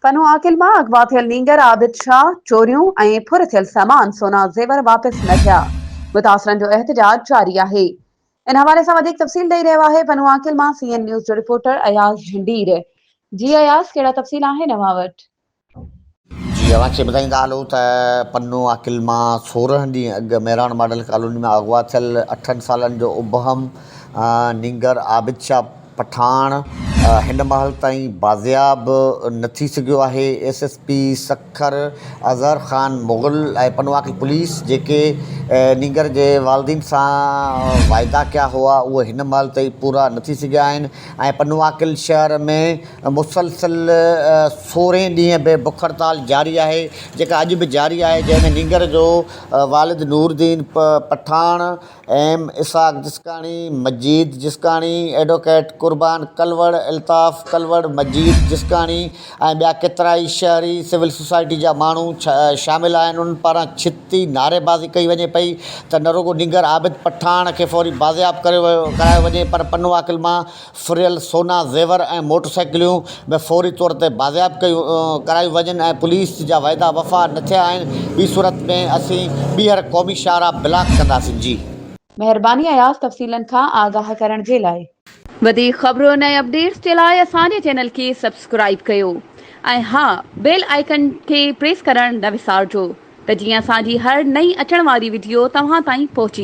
पनो आकिल मां अगवा थियल नींगर आबिद शाह चोरियूं ऐं फुर थियल सामान सोना ज़ेवर वापस न थिया। मुतासिरनि जो एहतजाज जारी आहे। इन हवाले सां वधीक तफ़सील ॾेई रहियो आहे पनो आकिल मां सीएन न्यूज़ जो रिपोर्टर अयाज़ झंडीर। जी अयाज़, कहिड़ा तफ़सील आहिनि अव्हां वटि? जी, अव्हांखे ॿुधाईंदा हलूं त पन्नो आकिल मां 16 ॾींहं अॻु मेरान मॉडल कॉलोनी में अगवा थियल 8 सालनि जो उबहम नींगर आबिद शाह पठाण हिन महिल ताईं बाज़ियाब न थी सघियो आहे। एसएसपी सखर अज़हर ख़ान मुग़ल ऐं पनो आकिल पुलिस जेके नींगर जे वालिदीन सां वाइदा कया हुआ उहे हिन महिल ताईं पूरा न थी सघिया आहिनि ऐं पनो आकिल शहर में मुसलसल 16 ॾींहं बि बुख हड़ताल जारी आहे, जेका अॼु बि जारी आहे, जंहिंमें नींगर जो वालिद नूरदीन पठाण, एम इसाक जिसकाणी, मजीद जिसकाणी, एडवोकेट कुर्बान कलवड़, अल्ताफ़ कलवड़, मजीद जिसकाणी ऐं ॿिया केतिरा ई शहरी सिविल सोसाइटी जा माण्हू शामिल आहिनि। उन्हनि पारां छिती नारेबाज़ी कई वञे पई त न रुगो नींगर आबिद पठाण खे फौरी बाज़ियाब करायो वञे, पर पनो आकिल मां फुरियल सोना ज़ेवर ऐं मोटरसाइकिलियूं बि फौरी तौर ते बाज़ियाब करायूं वञनि ऐं पुलिस जा वाइदा वफ़ा न थिया आहिनि। ॿी सूरत में असीं ॿीहर क़ौमी शाहरा ब्लॉक कंदासीं। जी महिरबानी अयाज़ तफ़सीलन खां आगाह करण जे लाइ। वधीक ख़बरुनि ऐं अपडेट्स जे लाइ असांजे चैनल खे सब्सक्राइब कयो ऐं हा, बेल आइकन खे प्रेस करणु न विसारिजो त जीअं असांजी हर नई अचण वारी वीडियो तव्हां ताईं पहुची।